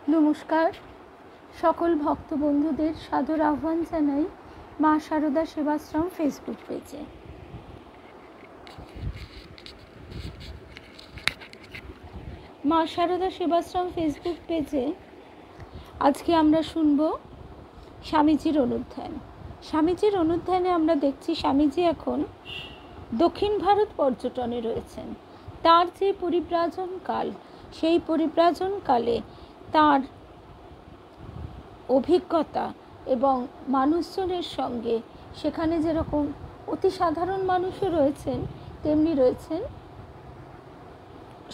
নমস্কার, সকল ভক্ত বন্ধুদের সাদর আহ্বান জানাই মা শারদা সেবাশ্রম ফেসবুক পেজে। মা শারদা সেবাশ্রম ফেসবুক পেজে আজকে আমরা শুনব স্বামীজির অনুধ্যান। স্বামীজির অনুধ্যানে আমরা দেখছি স্বামীজি এখন দক্ষিণ ভারত পর্যটনে রয়েছেন। তার যে পরিব্রাজন কাল, সেই পরিব্রাজন কালে তার অভিজ্ঞতা এবং মানুষজনের সঙ্গে সেখানে যেরকম অতি সাধারণ মানুষও রয়েছেন, তেমনি রয়েছেন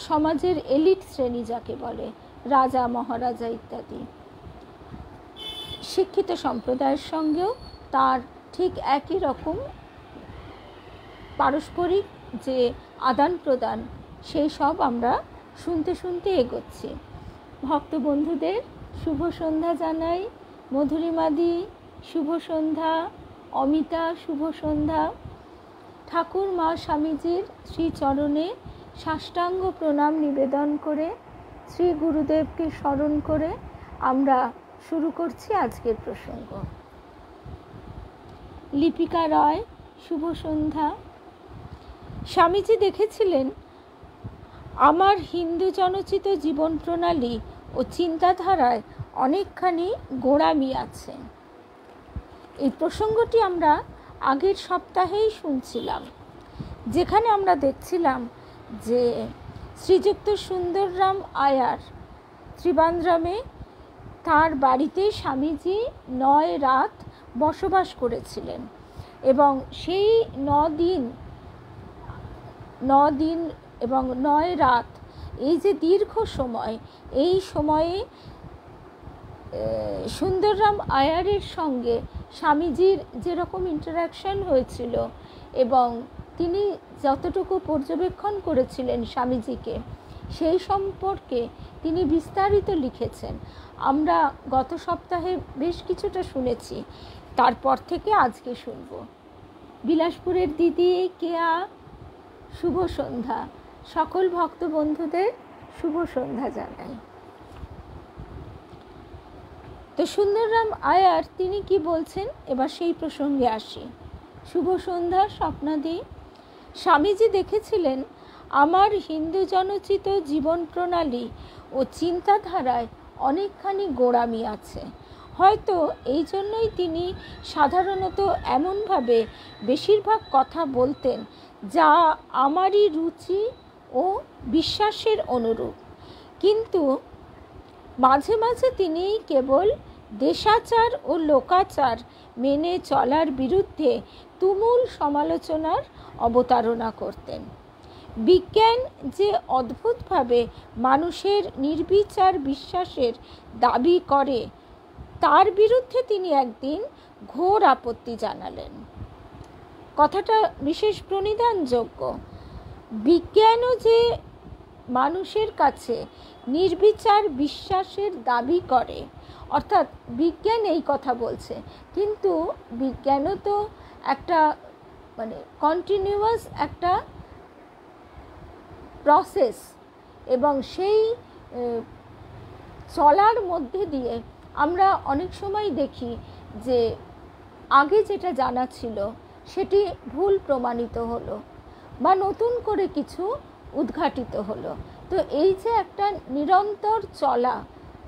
সমাজের এলিট শ্রেণী, যাকে বলে রাজা মহারাজা ইত্যাদি। শিক্ষিত সম্প্রদায়ের সঙ্গেও তার ঠিক একই রকম পারস্পরিক যে আদান প্রদান, সেই সব আমরা শুনতে শুনতে এগোচ্ছি। ভক্ত বন্ধুদের শুভ সন্ধ্যা জানাই। মধুরিমাদি শুভ সন্ধ্যা, অমিতা শুভ সন্ধ্যা। ঠাকুর মা স্বামীজির শ্রীচরণে সাষ্টাঙ্গ প্রণাম নিবেদন করে, শ্রী গুরুদেবকে স্মরণ করে আমরা শুরু করছি আজকের প্রসঙ্গ। লিপিকা রায় শুভ সন্ধ্যা। স্বামীজি দেখেছিলেন আমার হিন্দু জনচিত জীবন প্রণালী ও চিন্তাধারায় অনেকখানি গোঁড়ামি আছে। এই প্রসঙ্গটি আমরা আগের সপ্তাহেই শুনছিলাম, যেখানে আমরা দেখছিলাম যে শ্রীযুক্ত সুন্দররাম আয়ার ত্রিবান্দ্রামে তার বাড়িতে স্বামীজি 9 রাত বসবাস করেছিলেন এবং সেই 9 দিন এবং 9 রাত, এই যে দীর্ঘ সময়, এই সময়ে সুন্দররাম আয়ারের সঙ্গে স্বামীজির যেরকম ইন্টারাকশন হয়েছিল এবং তিনি যতটুকু পর্যবেক্ষণ করেছিলেন স্বামীজিকে, সেই সম্পর্কে তিনি বিস্তারিত লিখেছেন। আমরা গত সপ্তাহে বেশ কিছুটা শুনেছি, তারপর থেকে আজকে শুনব। বিলাসপুরের দিদি কেয়া শুভ সন্ধ্যা। সকল ভক্ত বন্ধুদের শুভ সন্ধ্যা জানাই। তো সুন্দররাম আয়ার তিনি কি বলছেন, এবার সেই প্রসঙ্গে আসি। শুভ সন্ধ্যা স্বপ্নাদি। স্বামীজি দেখেছিলেন আমার হিন্দু জনচিত জীবন প্রণালী ও চিন্তাধারায় অনেকখানি গোঁড়ামি আছে। হয়তো এই জন্যই তিনি সাধারণত এমনভাবে বেশিরভাগ কথা বলতেন যা আমারই রুচি ও বিশ্বাসের অনুরূপ, কিন্তু মাঝে মাঝে তিনি কেবল দেশাচার ও লোকাচার মেনে চলার বিরুদ্ধে তুমুল সমালোচনার অবতারণা করতেন। বিজ্ঞান যে অদ্ভুতভাবে মানুষের নির্বিচার বিশ্বাসের দাবি করে, তার বিরুদ্ধে তিনি একদিন ঘোর আপত্তি জানালেন। কথাটা বিশেষ প্রণিধানযোগ্য। বিজ্ঞানও যে মানুষের কাছে নির্বিচার বিশ্বাসের দাবি করে, অর্থাৎ বিজ্ঞান এই কথা বলছে, কিন্তু বিজ্ঞানও তো একটা কন্টিনিউয়াস একটা প্রসেস, এবং সেই চলার মধ্যে দিয়ে আমরা অনেক সময় দেখি যে আগে যেটা জানা ছিল সেটি ভুল প্রমাণিত হলো বা নতুন করে কিছু উদ্ঘাটিত হলো। তো এই যে একটা নিরন্তর চলা,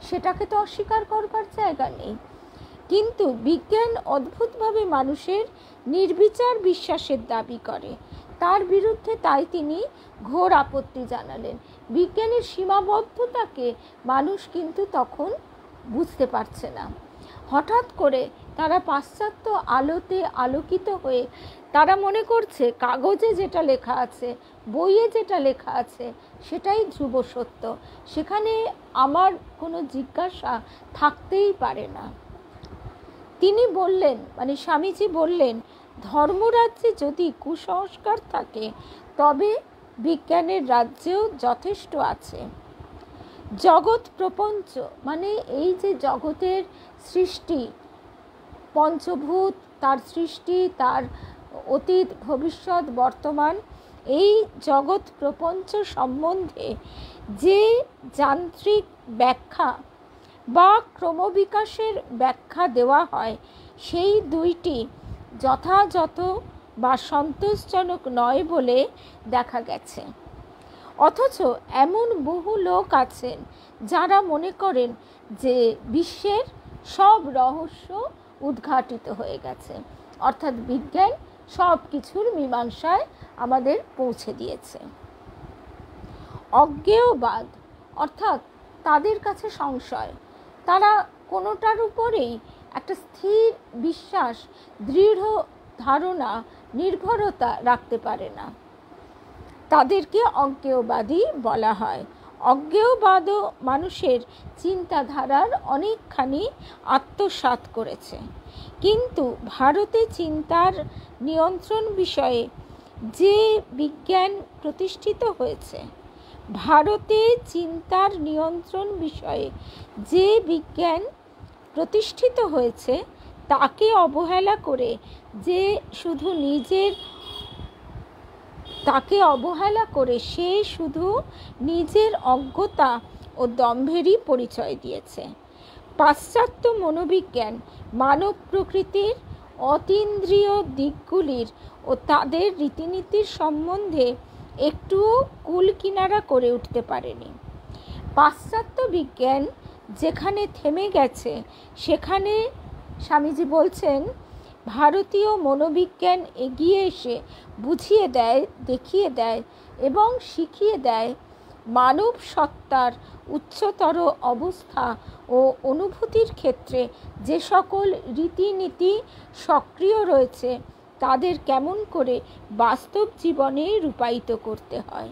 সেটাকে তো অস্বীকার করবার জায়গা নেই। কিন্তু বিজ্ঞান অদ্ভুতভাবে মানুষের নির্বিচার বিশ্বাসের দাবি করে, তার বিরুদ্ধে তাই তিনি ঘোর আপত্তি জানালেন। বিজ্ঞানের সীমাবদ্ধতাকে মানুষ কিন্তু তখন বুঝতে পারছে না। হঠাৎ করে তারা পাশ্চাত্য আলোতে আলোকিত হয়ে তারা মনে করছে কাগজে যেটা লেখা আছে, বইয়ে যেটা লেখা আছে, সেটাই ধ্রুব সত্য, সেখানে আমার কোনো জিজ্ঞাসা থাকতেই পারে না। তিনি বললেন, স্বামীজি বললেন, ধর্মরাজ্যে যদি কুসংস্কার থাকে তবে বিজ্ঞানের রাজ্যেও যথেষ্ট আছে। জগৎ প্রপঞ্চ এই যে জগতের সৃষ্টি, পঞ্চভূত, তার সৃষ্টি, তার অতীত ভবিষ্যৎ বর্তমান, এই জগৎ প্রপঞ্চ সম্বন্ধে যে যান্ত্রিক ব্যাখ্যা বা ক্রমবিকাশের ব্যাখ্যা দেওয়া হয়, সেই দুইটি যথাযথ বা সন্তোষজনক নয় বলে দেখা গেছে। অথচ এমন বহু লোক আছেন যারা মনে করেন যে বিশ্বের সব রহস্য উদ্ঘাটিত হয়ে গেছে, অর্থাৎ বিজ্ঞান সব কিছুর মীমাংসায় আমাদের পৌঁছে দিয়েছে। অজ্ঞেয়বাদ অর্থাৎ তাদের কাছে সংশয়, তারা কোনোটার উপরেই একটা স্থির বিশ্বাস, দৃঢ় ধারণা, নির্ভরতা রাখতে পারে না, তাদেরকে অজ্ঞেয়বাদী বলা হয়। অজ্ঞেয়বাদও মানুষের চিন্তাধারার অনেকখানি আত্মসাৎ করেছে, কিন্তু ভারতে চিন্তার নিয়ন্ত্রণ বিষয়ে যে বিজ্ঞান প্রতিষ্ঠিত হয়েছে, ভারতে চিন্তার নিয়ন্ত্রণ বিষয়ে যে বিজ্ঞান প্রতিষ্ঠিত হয়েছে তাকে অবহেলা করে সে শুধু নিজের অজ্ঞতা ও দম্ভেরই পরিচয় দিয়েছে। পাশ্চাত্য মনোবিজ্ঞান মানব প্রকৃতির অতীন্দ্রিয় দিকগুলির ও তাদের রীতিনীতির সম্বন্ধে একটুও কুল কিনারা করে উঠতে পারেনি। পাশ্চাত্য বিজ্ঞান যেখানে থেমে গেছে, সেখানে স্বামীজি বলছেন ভারতীয় মনোবিজ্ঞান এগিয়ে এসে বুঝিয়ে দেয়, দেখিয়ে দেয় এবং শিখিয়ে দেয় মানব সত্তার উচ্চতর অবস্থা ও অনুভূতির ক্ষেত্রে যে সকল রীতিনীতি সক্রিয় রয়েছে তাদের কেমন করে বাস্তব জীবনে রূপায়িত করতে হয়।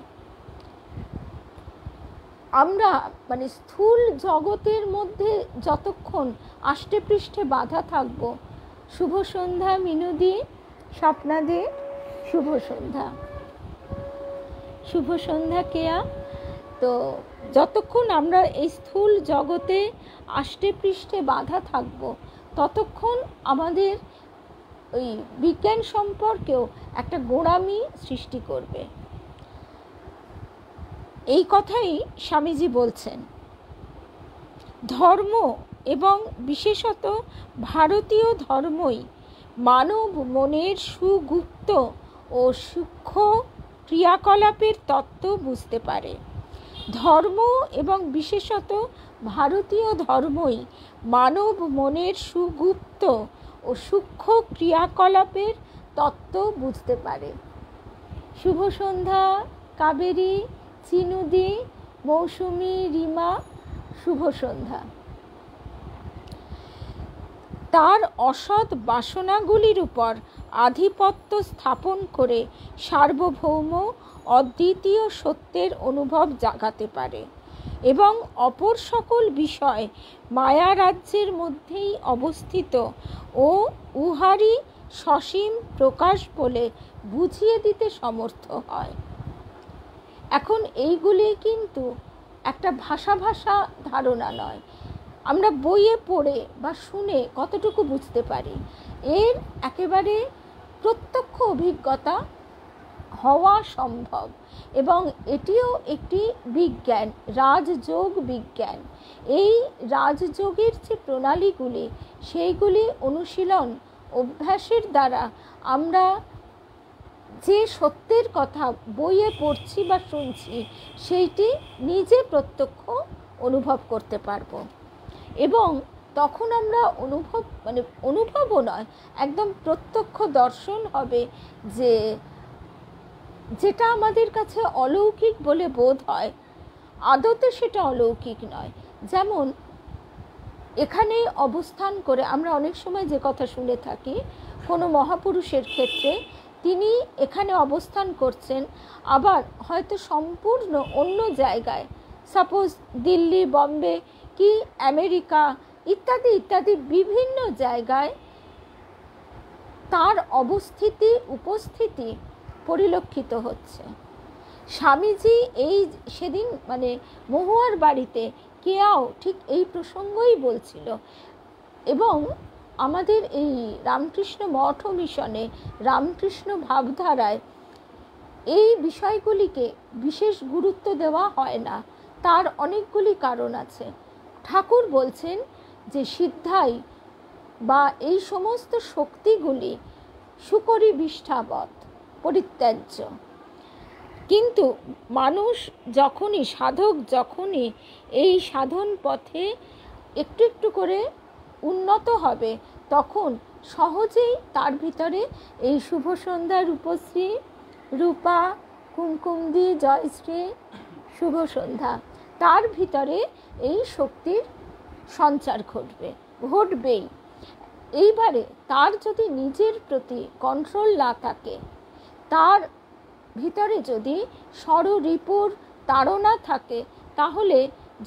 আমরা স্থূল জগতের মধ্যে যতক্ষণ আষ্টে পৃষ্ঠে বাধা থাকব। শুভ সন্ধ্যা মিনুদি, স্বপ্নাদি, শুভ সন্ধ্যা। শুভ সন্ধ্যা কেয়া। তো যতক্ষণ আমরা এই স্থূল জগতে আষ্টে পৃষ্ঠে বাধা থাকব, ততক্ষণ আমাদের ওই বিজ্ঞান সম্পর্কেও একটা গোঁড়ামি সৃষ্টি করবে। এই কথাই স্বামীজি বলছেন। ধর্ম এবং বিশেষত ভারতীয় ধর্মই মানব মনের সুগুপ্ত ও সূক্ষ্ম ক্রিয়াকলাপের তত্ত্ব বুঝতে পারে। ধর্ম এবং বিশেষত ভারতীয় ধর্মই মানব মনের সুগুপ্ত ও সূক্ষ্ম ক্রিয়াকলাপের তত্ত্ব বুঝতে পারে। শুভ সন্ধ্যা কাবেরী, চিনুদি, মৌসুমী, রিমা, শুভ সন্ধ্যা। তার অসৎ বাসনাগুলির উপর আধিপত্য স্থাপন করে সার্বভৌম অদ্বিতীয় সত্যের অনুভব জাগাতে পারে এবং অপর সকল বিষয় মায়া রাজ্যের মধ্যেই অবস্থিত ও উহারই সসীম প্রকাশ বলে বুঝিয়ে দিতে সমর্থ হয়। এখন এইগুলি কিন্তু একটা ভাষা ধারণা নয়, আমরা বইয়ে পড়ে বা শুনে কতটুকু বুঝতে পারি, এর একেবারে প্রত্যক্ষ অভিজ্ঞতা হওয়া সম্ভব। এবং এটিও একটি বিজ্ঞান, রাজযোগ বিজ্ঞান। এই রাজযোগের যে প্রণালীগুলি, সেইগুলি অনুশীলন অভ্যাসের দ্বারা আমরা যে সত্যের কথা বইয়ে পড়ছি বা শুনছি, সেইটি নিজে প্রত্যক্ষ অনুভব করতে পারবো। এবং তখন আমরা অনুভবও নয়, একদম প্রত্যক্ষ দর্শন হবে যে যেটা আমাদের কাছে অলৌকিক বলে বোধ হয়, আদতে সেটা অলৌকিক নয়। যেমন এখানে অবস্থান করে আমরা অনেক সময় যে কথা শুনে থাকি, কোনো মহাপুরুষের ক্ষেত্রে তিনি এখানে অবস্থান করছেন, আবার হয়তো সম্পূর্ণ অন্য জায়গায়, সাপোজ দিল্লি, বম্বে কি আমেরিকা ইত্যাদি ইত্যাদি বিভিন্ন জায়গায় তার উপস্থিতি পরিলক্ষিত হচ্ছে। স্বামীজি এই সেদিন মহুয়ার বাড়িতে কেয়াও ঠিক এই প্রসঙ্গই বলছিল। এবং আমাদের এই রামকৃষ্ণ মঠ ও মিশনে, রামকৃষ্ণ ভাবধারায় এই বিষয়গুলিকে বিশেষ গুরুত্ব দেওয়া হয় না। তার অনেকগুলি কারণ আছে। ঠাকুর বলছেন যে সিদ্ধাই বা এই সমস্ত শক্তিগুলি সুকরি বিষ্ঠাবৎ পরিত্যাজ্য। কিন্তু মানুষ যখনই, সাধক যখনই এই সাধন পথে একটু একটু করে উন্নত হবে, তখন সহজেই তার ভিতরে এই শুভ সন্ধ্যা, রূপশ্রী, রূপা, কুমকুমদি, জয়শ্রী, শুভ সন্ধ্যা, তার ভিতরে এই শক্তির সঞ্চার ঘটবেই। এইবারে তার যদি নিজের প্রতি কন্ট্রোল না থাকে, তার ভিতরে যদি ষড়রিপুর তাড়না থাকে, তাহলে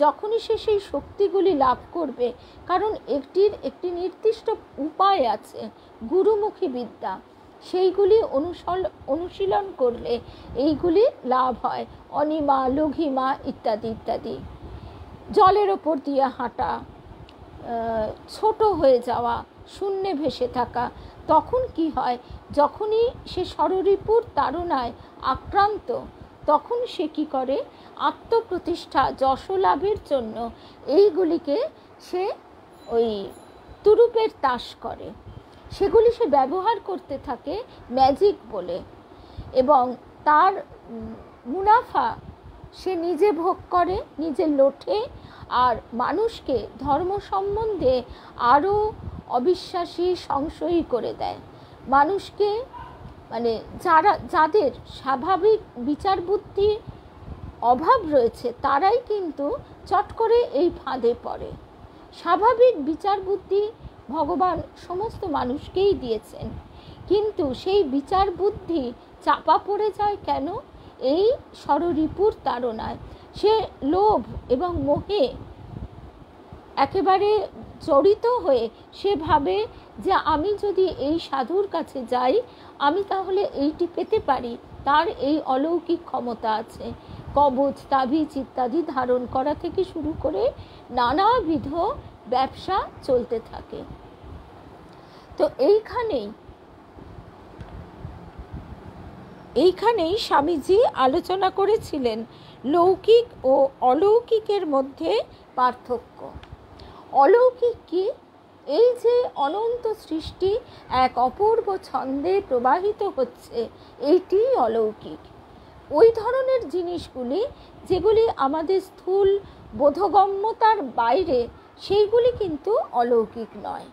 যখনই সে সেই শক্তিগুলি লাভ করবে, কারণ একটি নির্দিষ্ট উপায় আছে, গুরুমুখী বিদ্যা, সেইগুলি অনুশীলন করলে এইগুলি লাভ হয়। অনিমা, লঘিমা ইত্যাদি ইত্যাদি। জলের ওপর দিয়ে হাঁটা, ছোট হয়ে যাওয়া, শূন্যে ভেসে থাকা, তখন কি হয়, যখনই সে ষড়রিপুর তাড়নায় আক্রান্ত, তখন সে কি করে, আত্মপ্রতিষ্ঠা, যশ লাভের জন্য এইগুলিকে সে ওই তুরুপের তাস করে, সেগুলি সে ব্যবহার করতে থাকে ম্যাজিক বলে, এবং তার মুনাফা সে নিজে ভোগ করে, নিজে লোঠে, আর মানুষকে ধর্ম সম্বন্ধে আরও অবিশ্বাসী, সংশয়ী করে দেয়। মানুষকে, মানে যাদের স্বাভাবিক বিচার বুদ্ধি অভাব রয়েছে, তারাই কিন্তু চট করে এই ফাঁদে পড়ে। স্বাভাবিক বিচার বুদ্ধি ভগবান সমস্ত মানুষকেই দিয়েছেন, কিন্তু সেই বিচার বুদ্ধি চাপা পড়ে যায় কেন? এই ষড়রিপুর তাড়নায়। সে লোভ এবং মোহে একেবারে জড়িত হয়ে সে ভাবে যে আমি যদি এই সাধুর কাছে যাই, আমি তাহলে এইটি পেতে পারি, তার এই অলৌকিক ক্ষমতা আছে। কবচ, তাবিজ ইত্যাদি ধারণ করা থেকে শুরু করে নানাবিধ ব্যবসা চলতে থাকে। তো এইখানেই স্বামীজি আলোচনা করেছিলেন লৌকিক ও অলৌকিকের মধ্যে পার্থক্য। অলৌকিক কি? এই যে অনন্ত সৃষ্টি এক অপূর্ব ছন্দে প্রবাহিত হচ্ছে, এইটি অলৌকিক। ওই ধরনের জিনিসগুলি যেগুলি আমাদের স্থূল বোধগম্যতার বাইরে, সেইগুলি কিন্তু অলৌকিক নয়।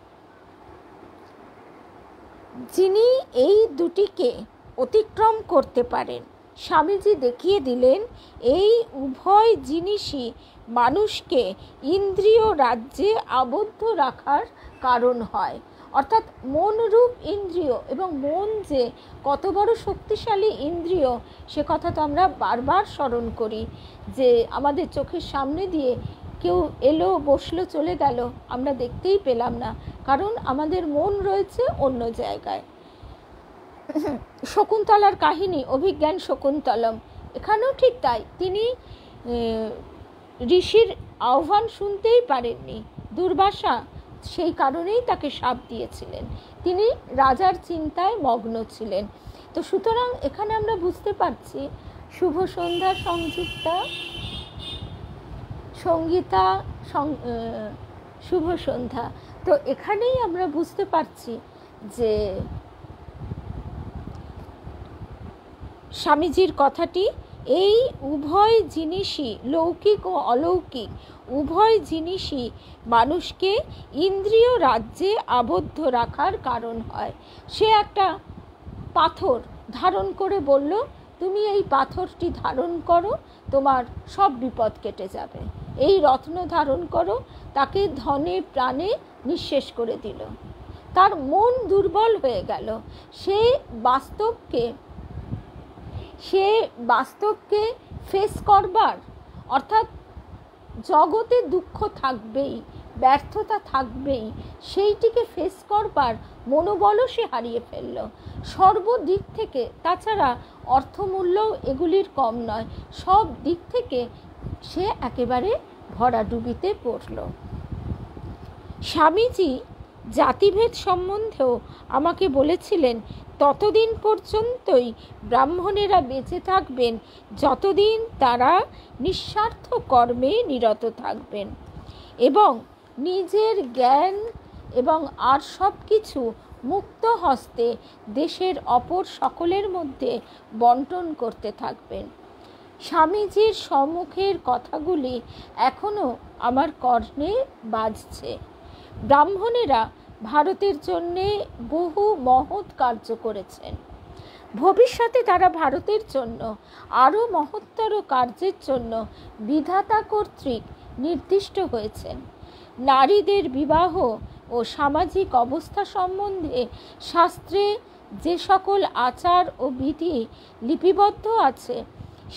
যিনি এই দুটিকে অতিক্রম করতে পারেন, স্বামীজি দেখিয়ে দিলেন এই উভয় জিনিসই মানুষকে ইন্দ্রিয় রাজ্যে আবদ্ধ রাখার কারণ হয়। অর্থাৎ মনরূপ ইন্দ্রিয়, এবং মন যে কত বড় শক্তিশালী ইন্দ্রিয়, সে কথা তো আমরা বারবার স্মরণ করি, যে আমাদের চোখের সামনে দিয়ে কেউ এলো, বসলো, চলে গেল, আমরা দেখতেই পেলাম না, কারণ আমাদের মন রয়েছে অন্য জায়গায়। শকুন্তলার কাহিনী, অভিজ্ঞান শকুন্তলম, এখানেও ঠিক তাই। তিনি ঋষির আহ্বান শুনতেই পারেননি, দুর্বাসা সেই কারণেই তাকে শাপ দিয়েছিলেন, তিনি রাজার চিন্তায় মগ্ন ছিলেন। তো সুতরাং এখানে আমরা বুঝতে পারছি শুভ সন্ধ্যা সংযুক্তা সঙ্গীতা শুভ সন্ধ্যা। তো এখানেই আমরা বুঝতে পারছি যে স্বামীজির কথাটি, এই উভয় জিনিসই, লৌকিক ও অলৌকিক উভয় জিনিসই মানুষকে ইন্দ্রিয় রাজ্যে আবদ্ধ রাখার কারণ হয়। সে একটা পাথর ধারণ করে বলল, তুমি এই পাথরটি ধারণ করো, তোমার সব বিপদ কেটে যাবে। এই রত্ন ধারণ করো, তাকে ধনে প্রাণে নিঃশেষ করে দিল। তার মন দুর্বল হয়ে গেল। সে বাস্তবকে ফেস করবার, অর্থাৎ জগতে দুঃখ থাকবেই, ব্যর্থতা থাকবেই, সেইটিকে ফেস করবার মনোবলও সে হারিয়ে ফেলল সর্বদিক থেকে। তাছাড়া অর্থমূল্যও এগুলির কম নয়, সব দিক থেকে সে একেবারে ভরাডুবিতে পড়ল। স্বামীজি জাতিভেদ সম্বন্ধেও আমাকে বলেছিলেন, ততদিন পর্যন্তই ব্রাহ্মণেরা বেঁচে থাকবেন যতদিন তারা নিঃস্বার্থ কর্মে নিরত থাকবেন। এবং নিজের জ্ঞান এবং আর সব কিছু মুক্ত হস্তে দেশের অপর সকলের মধ্যে বন্টন করতে থাকবেন। স্বামীজির সম্মুখের কথাগুলি এখনও আমার কর্ণে বাজছে। ব্রাহ্মণেরা ভারতের জন্যে বহু মহৎ কার্য করেছেন। ভবিষ্যতে তারা ভারতের জন্য আরও মহত্তর কার্যের জন্য বিধাতা কর্তৃক নির্দিষ্ট হয়েছেন। নারীদের বিবাহ ও সামাজিক অবস্থা সম্বন্ধে শাস্ত্রে যে সকল আচার ও বিধি লিপিবদ্ধ আছে,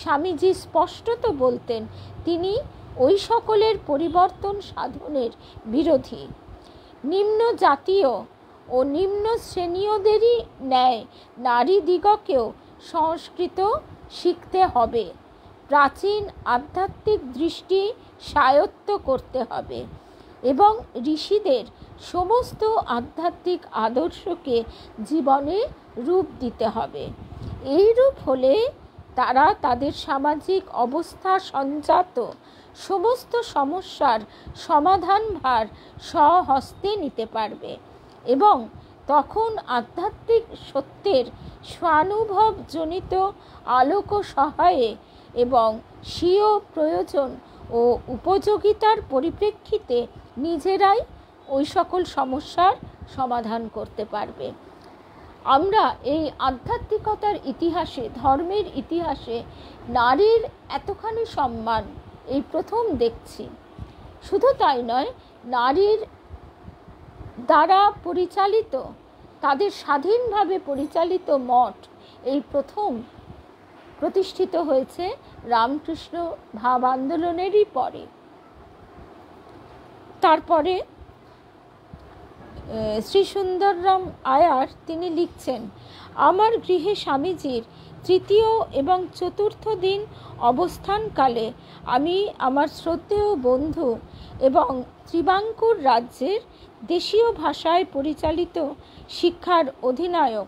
স্বামীজি স্পষ্টত বলতেন তিনি ওই সকলের পরিবর্তন সাধনের বিরোধী। নিম্ন জাতীয় ও নিম্ন শ্রেণীয়দেরই ন্যায় নারীদিগকেও সংস্কৃত শিখতে হবে। প্রাচীন আধ্যাত্মিক দৃষ্টি স্বায়ত্ত করতে হবে এবং ঋষিদের সমস্ত আধ্যাত্মিক আদর্শকে জীবনে রূপ দিতে হবে। এই রূপ হলে তারা তাদের সামাজিক অবস্থা সঞ্জাত সমস্ত সমস্যার সমাধানভার স্বহস্তে নিতে পারবে এবং তখন আধ্যাত্মিক সত্যের স্বানুভবজনিত আলোক সহায়ে এবং স্বীয় প্রয়োজন ও উপযোগিতার পরিপ্রেক্ষিতে নিজেরাই ওই সকল সমস্যার সমাধান করতে পারবে। আমরা এই আধ্যাত্মিকতার ইতিহাসে, ধর্মের ইতিহাসে নারীর এতখানি সম্মান এই প্রথম দেখছি। শুধু তাই নয়, নারীর দ্বারা পরিচালিত, তাদের স্বাধীনভাবে পরিচালিত মঠ এই প্রথম প্রতিষ্ঠিত হয়েছে রামকৃষ্ণ ভাব আন্দোলনেরই পরে। তারপরে শ্রী সুন্দররাম আয়ার তিনি লিখছেন, আমার গৃহে স্বামীজির তৃতীয় এবং চতুর্থ দিন অবস্থানকালে আমি আমার শ্রদ্ধেয় বন্ধু এবং ত্রিবাঙ্কুর রাজ্যের দেশীয় ভাষায় পরিচালিত শিক্ষার অধিনায়ক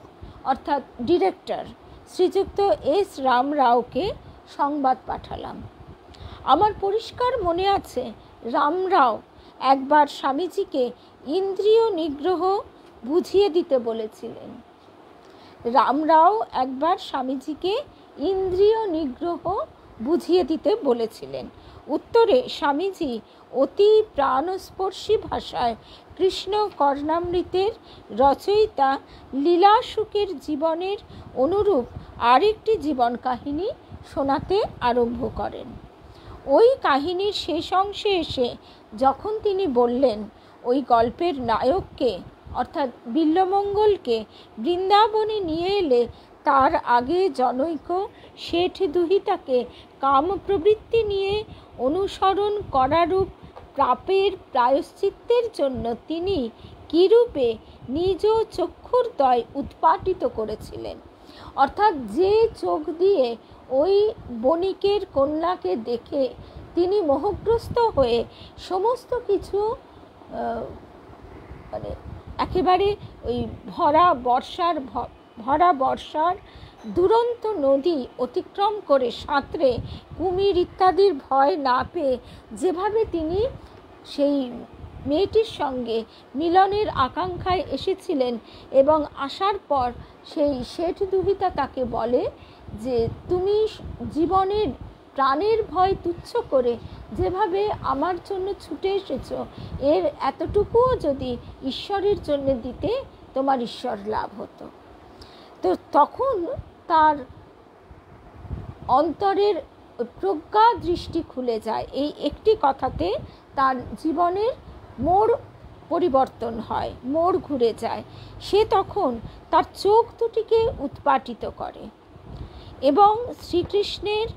অর্থাৎ ডিরেক্টর শ্রীযুক্ত এস রাম রাওকে সংবাদ পাঠালাম। আমার পরিষ্কার মনে আছে রাম রাও একবার স্বামীজিকে ইন্দ্রিয় নিগ্রহ বুঝিয়ে দিতে বলেছিলেন। রামরাও একবার স্বামীজিকে ইন্দ্রিয় নিগ্রহ বুঝিয়ে দিতে বলেছিলেন। উত্তরে স্বামীজি অতি প্রাণস্পর্শী ভাষায় কৃষ্ণ কর্ণামৃতের রচয়িতা লীলাশুকের জীবনের অনুরূপ আরেকটি জীবন কাহিনী শোনাতে আরম্ভ করেন। ওই কাহিনীর শেষ অংশে এসে যখন তিনি বললেন ওই গল্পের নায়ককে অর্থাৎ বিল্বমঙ্গলকে বৃন্দাবনে নিয়ে এলে তার আগে জনৈক শেঠ দুহিতাকে কাম প্রবৃত্তি নিয়ে অনুসরণ করারূপ পাপের প্রায়শ্চিত্তের জন্য তিনি কিরূপে নিজ চক্ষুর্দয় উৎপাটিত করেছিলেন, অর্থাৎ যে চোখ দিয়ে ওই বণিকের কন্যাকে দেখে তিনি মোহগ্রস্ত হয়ে সমস্ত কিছু মানে একেবারে ওই ভরা বর্ষার দুরন্ত নদী অতিক্রম করে সাঁতরে কুমির ইত্যাদির ভয় না পেয়ে যেভাবে তিনি সেই মেয়েটির সঙ্গে মিলনের আকাঙ্ক্ষায় এসেছিলেন এবং আসার পর সেই শেঠ দুহিতা তাকে বলে যে তুমি জীবনের প্রাণের ভয় তুচ্ছ করে যেভাবে আমার জন্য ছুটে এসেছো, এর এতটুকুও যদি ঈশ্বরের জন্য দিতে তোমার ঈশ্বর লাভ হতো। তো তখন তার অন্তরের প্রজ্ঞা দৃষ্টি খুলে যায়। এই একটি কথাতে তার জীবনের মোড় পরিবর্তন হয়, মোড় ঘুরে যায়। সে তখন তার চোখ দুটিকে উৎপাটিত করে এবং শ্রীকৃষ্ণের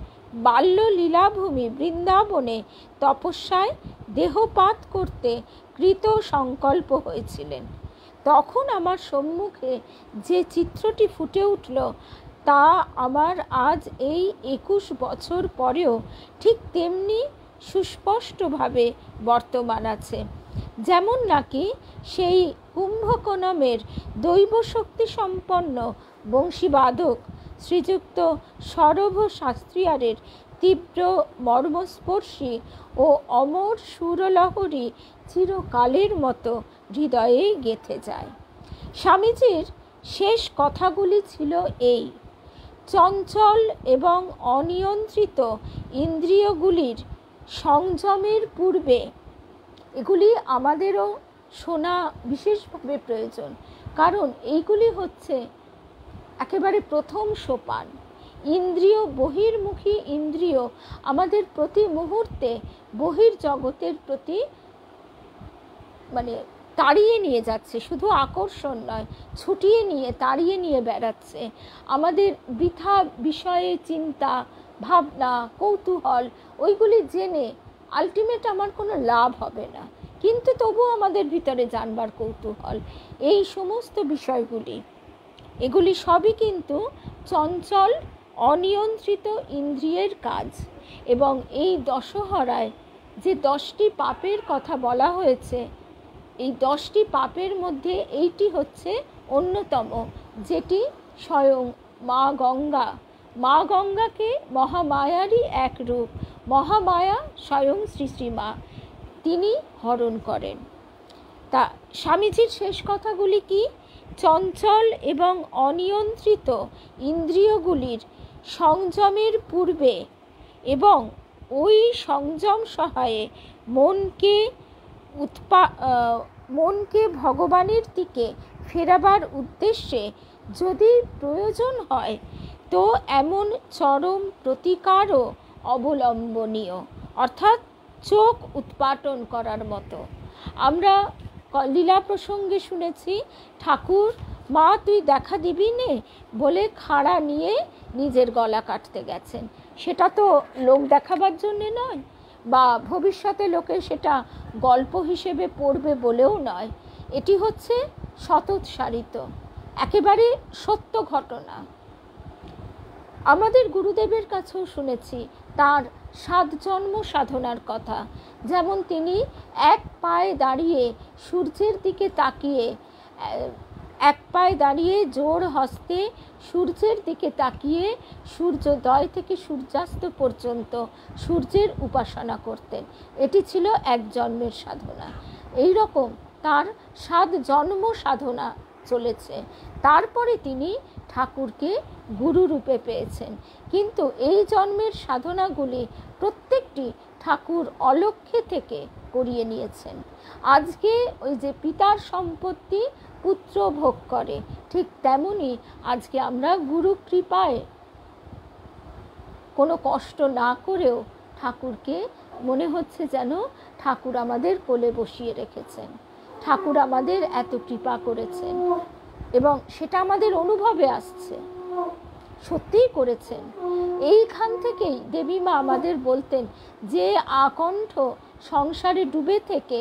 বাল্য লীলাভূমি বৃন্দাবনে তপস্যায় দেহপাত করতে কৃত সংকল্প হয়েছিলেন। তখন আমার সম্মুখে যে চিত্রটি ফুটে উঠল তা আমার আজ এই 21 বছর পরেও ঠিক তেমনি সুস্পষ্টভাবে বর্তমান আছে। যেমন নাকি সেই কুম্ভকোণমের দৈব শক্তি সম্পন্ন বংশীবাদক শ্রীযুক্ত সরভ শাস্ত্রীয়ারের তীব্র মর্মস্পর্শী ও অমর সুরলহরী চিরকালের মতো হৃদয়ে গেঁথে যায়। স্বামীজির শেষ কথাগুলি ছিল এই: চঞ্চল এবং অনিয়ন্ত্রিত ইন্দ্রিয়গুলির সংযমের পূর্বে, এগুলি আমাদেরও শোনা বিশেষভাবে প্রয়োজন, কারণ এইগুলি হচ্ছে একেবারে প্রথম সোপান। ইন্দ্রিয়, বহির্মুখী ইন্দ্রিয় আমাদের প্রতি মুহূর্তে বহির্জগতের প্রতি তাড়িয়ে নিয়ে যাচ্ছে, শুধু আকর্ষণ নয়, ছুটিয়ে নিয়ে তাড়িয়ে নিয়ে বেড়াচ্ছে। আমাদের বৃথা বিষয়ে চিন্তা, ভাবনা, কৌতূহল, ওইগুলি জেনে আলটিমেট আমার কোনো লাভ হবে না, কিন্তু তবু আমাদের ভিতরে জানবার কৌতূহল। এই সমস্ত বিষয়গুলি, এগুলি সবই কিন্তু চঞ্চল অনিয়ন্ত্রিত ইন্দ্রিয়ের কাজ। এবং এই দশহরায় যে 10টি পাপের কথা বলা হয়েছে, এই 10টি পাপের মধ্যে এইটি হচ্ছে অন্যতম, যেটি স্বয়ং মা গঙ্গাকে মহামায়ারই এক রূপ, মহামায়া স্বয়ং শ্রী শ্রীমা, তিনি হরণ করেন। তা স্বামীজির শেষ কথাগুলি কি? চঞ্চল এবং অনিয়ন্ত্রিত ইন্দ্রিয়গুলির সংযমের পূর্বে এবং ওই সংযম সহায়ে মনকে ভগবানের দিকে ফেরাবার উদ্দেশ্যে যদি প্রয়োজন হয়, তো এমন চরম প্রতিকারও অবলম্বনীয়, অর্থাৎ চোখ উৎপাটন করার মতো। আমরা লীলা প্রসঙ্গে শুনেছি, ঠাকুর মা তুই দেখা দিবি নে বলে খাড়া নিয়ে নিজের গলা কাটতে গেছেন। সেটা তো লোক দেখাবার জন্যে নয়, বা ভবিষ্যতে লোকে সেটা গল্প হিসেবে পড়বে বলেও নয়। এটি হচ্ছে সতোৎসারিত, একেবারে সত্য ঘটনা। আমাদের গুরুদেবের কাছেও শুনেছি তার 7 জন্ম সাধনার কথা। যেমন তিনি এক পায়ে দাঁড়িয়ে সূর্যের দিকে তাকিয়ে, এক পায়ে দাঁড়িয়ে জোড় হস্তে সূর্যের দিকে তাকিয়ে সূর্যোদয় থেকে সূর্যাস্ত পর্যন্ত সূর্যের উপাসনা করতেন। এটি ছিল এক জন্মের সাধনা। এই রকম তার 7 জন্ম সাধনা চলেছে। তারপরে তিনি ঠাকুরকে গুরু রূপে পেয়েছেন। কিন্তু এই জন্মের সাধনাগুলি প্রত্যেকটি ঠাকুর অলক্ষ্যে থেকে করিয়ে নিয়েছেন। আজকে ওই যে পিতার সম্পত্তি পুত্র ভোগ করে, ঠিক তেমনি আজকে আমরা গুরু কৃপায় কোনো কষ্ট না করেও ঠাকুরকে মনে হচ্ছে যেন ঠাকুর আমাদের কোলে বসিয়ে রেখেছেন, ঠাকুর আমাদের এত কৃপা করেছেন, এবং সেটা আমাদের অনুভবে আসছে, সত্যিই করেছেন। এইখান থেকেই দেবী মা আমাদের বলতেন যে আকণ্ঠ সংসারে ডুবে থেকে,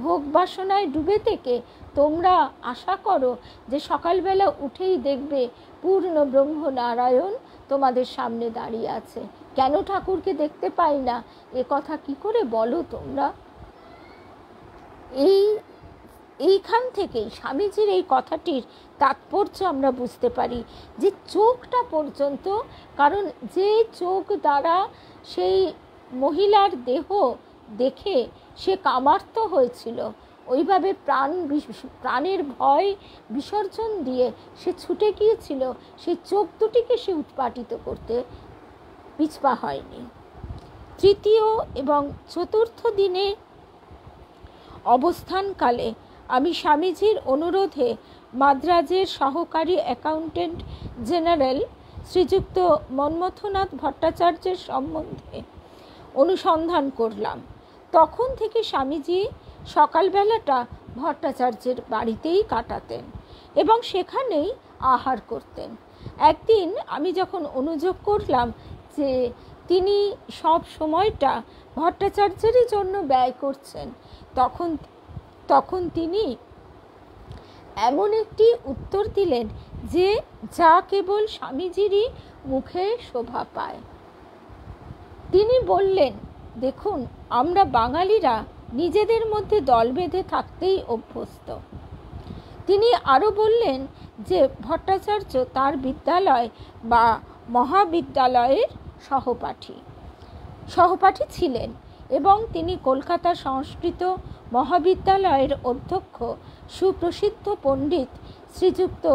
ভোগ বাসনায় ডুবে থেকে তোমরা আশা করো যে সকালবেলা উঠেই দেখবে পূর্ণ ব্রহ্ম নারায়ণ তোমাদের সামনে দাঁড়িয়ে আছে, কেন ঠাকুরকে দেখতে পাই না, এ কথা কি করে বলো তোমরা? এইখান থেকেই স্বামীজির এই কথাটির তাৎপর্য আমরা বুঝতে পারি, যে চোখটা পর্যন্ত, কারণ যে চোখ দ্বারা সেই মহিলার দেহ দেখে সে কামার্ত হয়েছিল, ওইভাবে প্রাণের ভয় বিসর্জন দিয়ে সে ছুটে গিয়েছিল, সেই চোখ দুটিকে সে উৎপাটিত করতে পিছপা হয়নি। তৃতীয় এবং চতুর্থ দিনে অবস্থানকালে আমি স্বামীজির অনুরোধে মাদ্রাজের সহকারী অ্যাকাউন্টেন্ট জেনারেল শ্রীযুক্ত মন্মথনাথ ভট্টাচার্যের সম্বন্ধে অনুসন্ধান করলাম। তখন থেকে স্বামীজি সকালবেলাটা ভট্টাচার্যের বাড়িতেই কাটাতেন এবং সেখানেই আহার করতেন। একদিন আমি যখন অনুযোগ করলাম যে তিনি সব সময়টা ভট্টাচার্যেরই জন্য ব্যয় করছেন, তখন তিনি এমন একটি উত্তর দিলেন যে যা কেবল স্বামীজিরই মুখে শোভা পায়। তিনি বললেন, দেখুন, আমরা বাঙালিরা নিজেদের মধ্যে দল বেঁধে থাকতেই অভ্যস্ত। তিনি আরও বললেন যে ভট্টাচার্য তার বিদ্যালয় বা মহাবিদ্যালয়ের সহপাঠী। সহপাঠী ছিলেন এবং তিনি কলকাতা সংস্কৃত মহাবিদ্যালয়ের অধ্যক্ষ সুপ্রসিদ্ধ পণ্ডিত শ্রীযুক্ত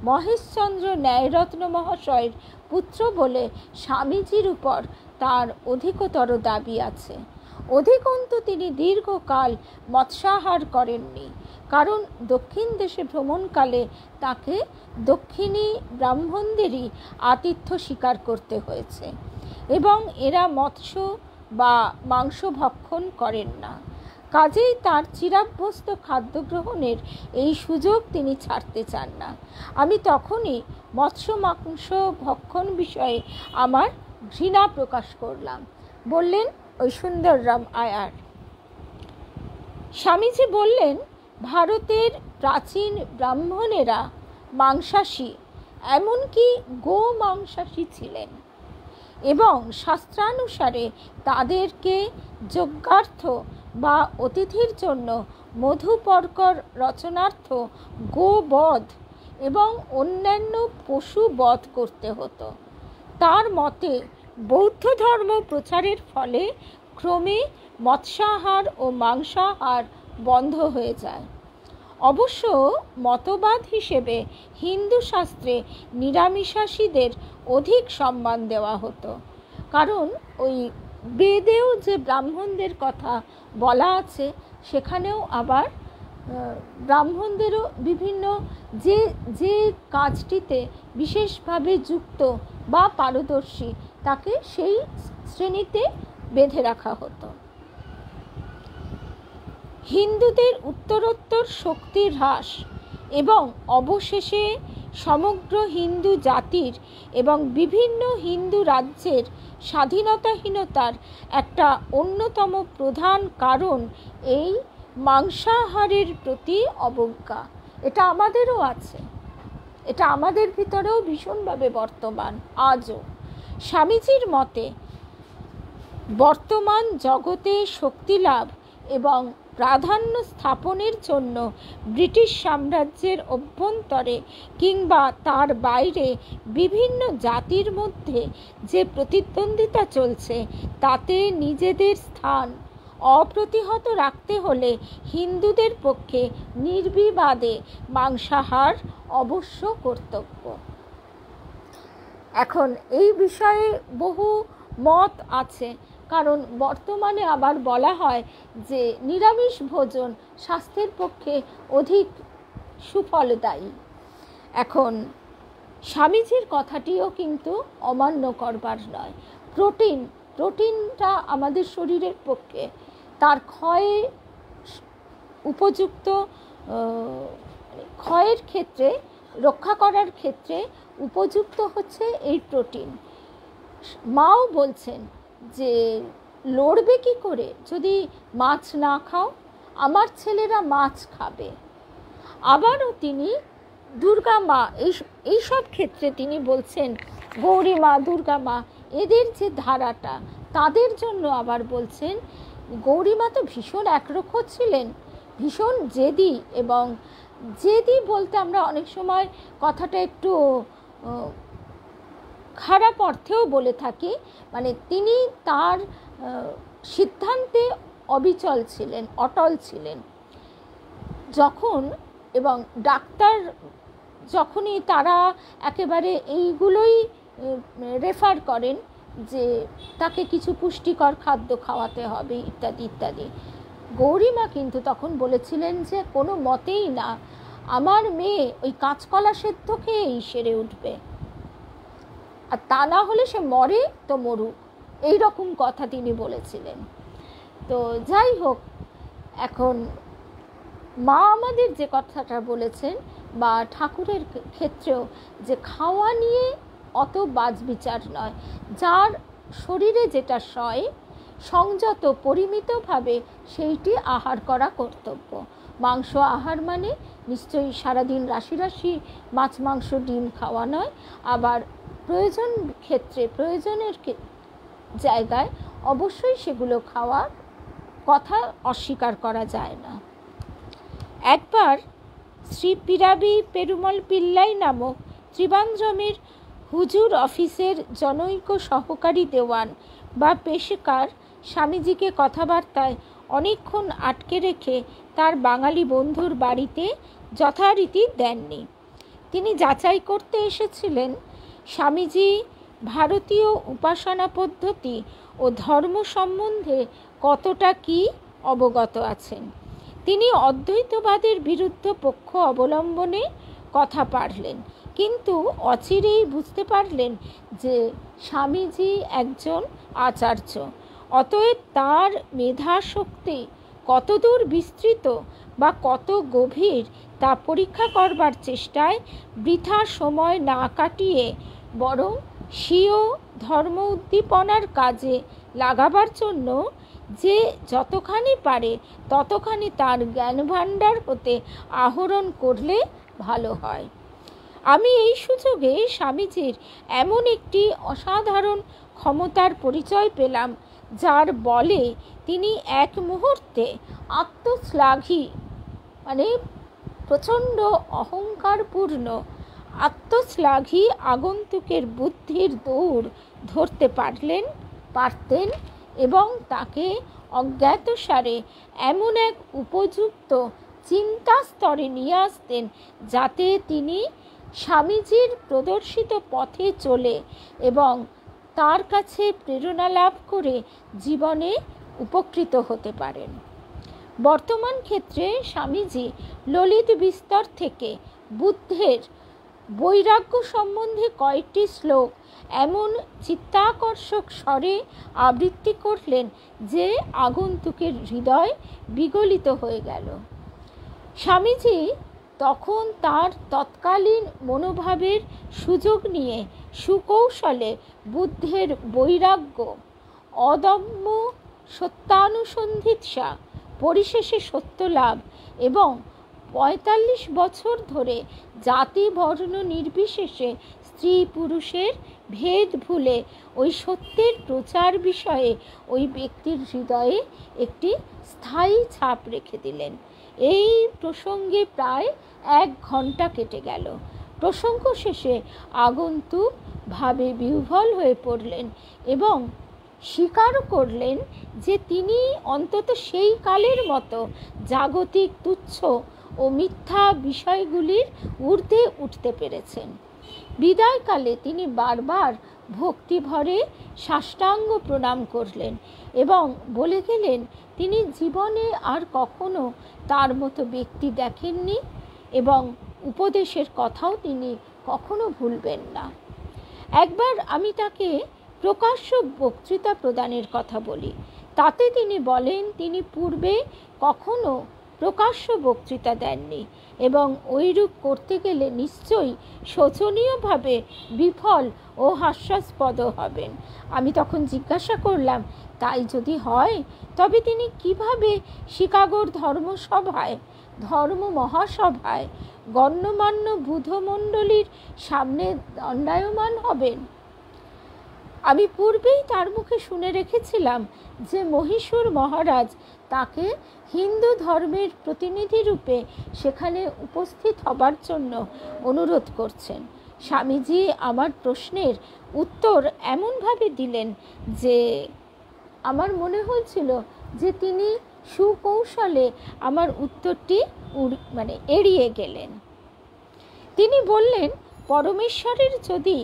মহেশচন্দ্র ন্যায়রত্ন মহাশয়ের পুত্র বলে স্বামীজির উপর তার অধিকতর দাবি আছে। অধিকন্তু তিনি দীর্ঘকাল মৎস্যাহার করেননি, কারণ দক্ষিণ দেশে ভ্রমণকালে তাকে দক্ষিণী ব্রাহ্মণদেরই আতিথ্য স্বীকার করতে হয়েছে এবং এরা মৎস্য বা মাংস ভক্ষণ করেন না। কাজেই তার চিরাভ্যস্ত খাদ্য গ্রহণের এই সুযোগ তিনি ছাড়তে চান না। আমি তখনই মৎস্য মাংস ভক্ষণ বিষয়ে আমার ঘৃণা প্রকাশ করলাম, বললেন ওই সুন্দররাম আয়ার। স্বামীজি বললেন, ভারতের প্রাচীন ব্রাহ্মণেরা মাংসাশী, এমনকি গো মাংসাশী ছিলেন এবং শাস্ত্রানুসারে তাদেরকে যজ্ঞার্থ বা অতিথির জন্য মধুপর্কর রচনার্থ গোবধ এবং অন্যান্য পশু বধ করতে হতো। তার মতে বৌদ্ধ ধর্ম প্রচারের ফলে ক্রমে মৎস্যাহার ও মাংসাহার বন্ধ হয়ে যায়। অবশ্য মতবাদ হিসেবে হিন্দু শাস্ত্রে নিরামিষাশীদের অধিক সম্মান দেওয়া হতো, কারণ ওই বেদেও যে ব্রাহ্মণদের কথা বলা আছে সেখানেও আবার ব্রাহ্মণদেরও বিভিন্ন যে কাজটিতে বিশেষভাবে যুক্ত বা পারদর্শী তাকে সেই শ্রেণীতে বেঁধে রাখা হতো। হিন্দুদের উত্তরোত্তর শক্তির হ্রাস এবং অবশেষে সমগ্র হিন্দু জাতির এবং বিভিন্ন হিন্দু রাজ্যের স্বাধীনতাহীনতার একটা অন্যতম প্রধান কারণ এই মাংসাহারের প্রতি অবজ্ঞা। এটা আমাদেরও আছে, এটা আমাদের ভিতরেও ভীষণভাবে বর্তমান আজও। স্বামীজির মতে বর্তমান জগতে শক্তিলাভ এবং প্রাধান্য স্থাপনের জন্য ব্রিটিশ সাম্রাজ্যের অভ্যন্তরে কিংবা তার বাইরে বিভিন্ন জাতির মধ্যে যে প্রতিদ্বন্দ্বিতা চলছে তাতে নিজেদের স্থান অপ্রতিহত রাখতে হলে হিন্দুদের পক্ষে নির্বিবাদে মাংসাহার অবশ্য কর্তব্য। এখন এই বিষয়ে বহু মত আছে, কারণ বর্তমানে আবার বলা হয় যে নিরামিষ ভোজন স্বাস্থ্যের পক্ষে অধিক সুফলদায়ী। এখন স্বামীজির কথাটিও কিন্তু অমান্য করবার নয়। প্রোটিনটা আমাদের শরীরের পক্ষে তার ক্ষয়ে উপযুক্ত, ক্ষয়ের ক্ষেত্রে রক্ষা করার ক্ষেত্রে উপযুক্ত হচ্ছে এই প্রোটিন। মাও বলছেন যে লড়বে কি করে যদি মাছ না খাও, আমার ছেলেরা মাছ খাবে। আবারও তিনি দুর্গা মা এইসব ক্ষেত্রে তিনি বলছেন গৌরী মা, দুর্গা মা, এদের যে ধারাটা তাদের জন্য আবার বলছেন গৌরী মা তো ভীষণ একরক্ষ ছিলেন, ভীষণ জেদি। এবং জেদি বলতে আমরা অনেক সময় কথাটা একটু খারাপ অর্থেও বলে থাকি, মানে তিনি তার সিদ্ধান্তে অবিচল ছিলেন, অটল ছিলেন। যখন এবং ডাক্তার যখনই তারা একেবারে এইগুলোই রেফার করেন যে তাকে কিছু পুষ্টিকর খাদ্য খাওয়াতে হবে ইত্যাদি ইত্যাদি, গৌরীমা কিন্তু তখন বলেছিলেন যে কোনো মতেই না, আমার মেয়ে ওই কাঁচকলা সেদ্ধ খেয়েই সেরে উঠবে, আর তা না হলে সে মরে তো মরুক, এই রকম কথা তিনি বলেছিলেন। তো যাই হোক, এখন মা আমাদের যে কথাটা বলেছেন বা ঠাকুরের ক্ষেত্রেও যে খাওয়া নিয়ে অত বাজবিচার নয়, যার শরীরে যেটা সয় সংযত পরিমিতভাবে সেইটি আহার করা কর্তব্য। মাংস আহার মানে নিশ্চয়ই সারাদিন রাশি রাশি মাছ মাংস ডিম খাওয়া নয়, আবার প্রয়োজন ক্ষেত্রে প্রয়োজনের জায়গায় অবশ্যই সেগুলো খাওয়ার কথা অস্বীকার করা যায় না। একবার শ্রী পিরাবি পেরুমল পিল্লাই নামক ত্রিবান্দ্রমের হুজুর অফিসের জনৈক সহকারী দেওয়ান বা পেশকার স্বামীজিকে কথাবার্তায় অনেকক্ষণ আটকে রেখে তার বাঙালি বন্ধুর বাড়িতে যথারীতি দেননি। তিনি যাচাই করতে এসেছিলেন স্বামীজি ভারতীয় উপাসনা পদ্ধতি ও ধর্ম সম্বন্ধে কতটা কি অবগত আছেন। তিনি অদ্বৈতবাদের বিরুদ্ধ পক্ষ অবলম্বনে কথা পারলেন, কিন্তু অচিরেই বুঝতে পারলেন যে স্বামীজি একজন আচার্য। অতএব তার মেধাশক্তি কতদূর বিস্তৃত বা কত গভীর তা পরীক্ষা করবার চেষ্টায় বৃথা সময় না কাটিয়ে বরং স্বীয় ধর্ম উদ্দীপনার কাজে লাগাবার জন্য যে যতখানি পারে ততখানি তার জ্ঞানভাণ্ডার হতে আহরণ করলে ভালো হয়। আমি এই সুযোগে স্বামীজির এমন একটি অসাধারণ ক্ষমতার পরিচয় পেলাম, যার বলে তিনি এক মুহূর্তে আত্মশ্লাঘী প্রচণ্ড অহংকারপূর্ণ আত্মশ্লাঘী আগন্তুকের বুদ্ধির দৌড় ধরতে পারতেন এবং তাকে অজ্ঞাতসারে এমন এক উপযুক্ত চিন্তা স্তরে নিয়ে আসতেন যাতে তিনি স্বামীজির প্রদর্শিত পথে চলে এবং তার কাছে প্রেরণা লাভ করে জীবনে উপকৃত হতে পারেন। বর্তমান ক্ষেত্রে স্বামীজি ললিত বিস্তর থেকে বুদ্ধের বৈরাগ্য সম্বন্ধে কয়েকটি শ্লোক এমন চিত্তাকর্ষক স্বরে আবৃত্তি করলেন যে আগন্তুকের হৃদয় বিগলিত হয়ে গেল। স্বামীজি তখন তার তৎকালীন মনোভাবের সুযোগ নিয়ে সুকৌশলে বুদ্ধের বৈরাগ্য, অদম্য সত্যানুসন্ধিৎসা, পরিশেষে সত্যলাভ এবং ৪৫ বছর ধরে জাতি বর্ণ নির্বিশেষে স্ত্রী পুরুষের ভেদ ভুলে ওই সত্যের প্রচার বিষয়ে ওই ব্যক্তির হৃদয়ে একটি স্থায়ী ছাপ রেখে দিলেন। এই প্রসঙ্গে প্রায় ১ ঘণ্টা কেটে গেল। প্রসঙ্গ শেষে আগন্তুক ভাবে বিহ্বল হয়ে পড়লেন এবং স্বীকারও করলেন যে তিনি অন্তত সেই কালের মতো জাগতিক তুচ্ছ ও মিথ্যা বিষয়গুলির ঊর্ধ্বে উঠতে পেরেছেন। বিদায়কালে তিনি বারবার ভক্তিভরে সাষ্টাঙ্গ প্রণাম করলেন এবং বলে গেলেন তিনি জীবনে আর কখনো তার মতো ব্যক্তি দেখেননি এবং উপদেশের কথাও তিনি কখনো ভুলবেন না। একবার আমি তাকে প্রকাশ্য বক্তৃতা প্রদানের কথা বলি। তাতে তিনি বলেন তিনি পূর্বে কখনো প্রকাশ্য বক্তৃতা দেননি এবং ওইরূপ করতে গেলে নিশ্চয়ই শোচনীয়ভাবে বিফল ও হাস্যাস্পদ হবেন। আমি তখন জিজ্ঞাসা করলাম, তাই যদি হয় তবে তিনি কিভাবে শিকাগোর ধর্ম মহাসভায় গণ্যমান্য বুধমণ্ডলীর সামনে দণ্ডায়মান হবেন? আমি পূর্বেই তার মুখে শুনে রেখেছিলাম যে মহীশূর মহারাজ তাকে হিন্দু ধর্মের প্রতিনিধি রূপে সেখানে উপস্থিত হবার জন্য অনুরোধ করছেন। স্বামীজি আমার প্রশ্নের উত্তর এমনভাবে দিলেন যে আমার মনে হয়েছিল যে তিনি সুকৌশলে আমার উত্তরটি এড়িয়ে গেলেন। তিনি বললেন, পরমেশ্বরের যদি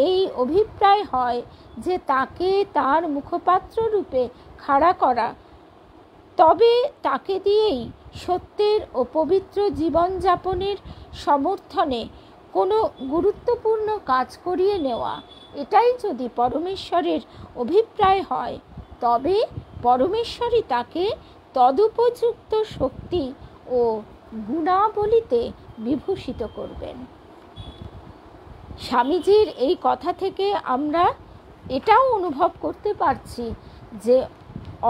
এই অভিপ্রায় হয় যে তাকে তার মুখপাত্র রূপে খাড়া করা, তবে তাকে দিয়েই সত্যের ও পবিত্র জীবনযাপনের সমর্থনে কোনো গুরুত্বপূর্ণ কাজ করিয়ে নেওয়া, এটাই যদি পরমেশ্বরের অভিপ্রায় হয়, তবে পরমেশ্বরই তাকে তদুপযুক্ত শক্তি ও গুণাবলীতে বিভূষিত করবেন। স্বামীজির এই কথা থেকে আমরা এটাও অনুভব করতে পারছি যে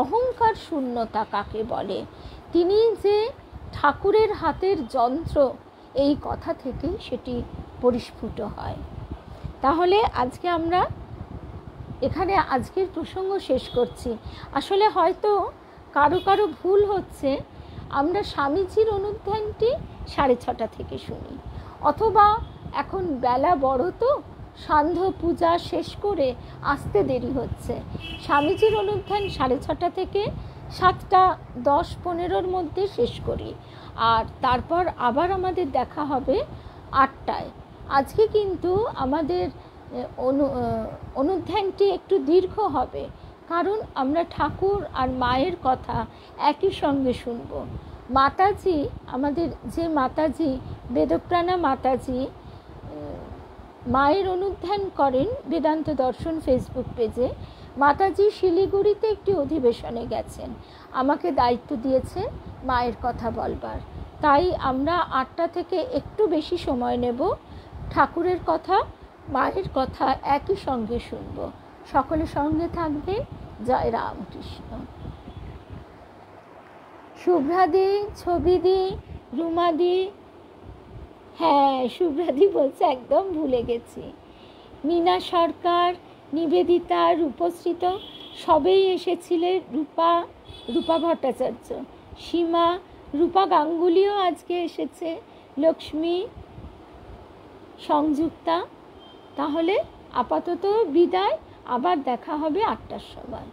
অহংকার শূন্যতা কাকে বলে। তিনি যে ঠাকুরের হাতের যন্ত্র, এই কথা থেকেই সেটি পরিস্ফুট হয়। তাহলে আজকে আমরা এখানে আজকের প্রসঙ্গ শেষ করছি। আসলে হয়তো কারো কারো ভুল হচ্ছে, আমরা স্বামীজির অনুধ্যানটি 6:30 থেকে শুনি, অথবা এখন বেলা বড় তো সান্ধ্য পূজা শেষ করে আসতে দেরি হচ্ছে। স্বামীজির অনুধ্যান 6:30 থেকে 7:10-15 মধ্যে শেষ করি, আর তারপর আবার আমাদের দেখা হবে 8টায়। আজকে কিন্তু আমাদের অনুধ্যানটি একটু দীর্ঘ হবে, কারণ আমরা ঠাকুর আর মায়ের কথা একই সঙ্গে শুনব। মাতাজি, আমাদের যে মাতাজি, বেদপ্রাণা মাতাজি মায়ের অনুধ্যান করেন বেদান্ত দর্শন ফেসবুক পেজে। মাতাজি শিলিগুড়িতে একটি অধিবেশনে গেছেন, আমাকে দায়িত্ব দিয়েছে মায়ের কথা বলবার। তাই আমরা 8টা থেকে একটু বেশি সময় নেব, ঠাকুরের কথা মায়ের কথা একই সঙ্গে শুনব। সকলে সঙ্গে থাকবে। জয় রামকৃষ্ণ। শুভ্রাদি, ছবিদি, রুমাদি, হ্যাঁ শুভ্রাদি বলছে একদম ভুলে গেছি। মীনা সরকার, নিবেদিতা, রূপশ্রীত সবেই এসেছিলেন। রূপা ভট্টাচার্য, সীমা, রূপা গাঙ্গুলিও আজকে এসেছে, লক্ষ্মী, সংযুক্তা। তাহলে আপাতত বিদায়, আবার দেখা হবে 8টার সময়।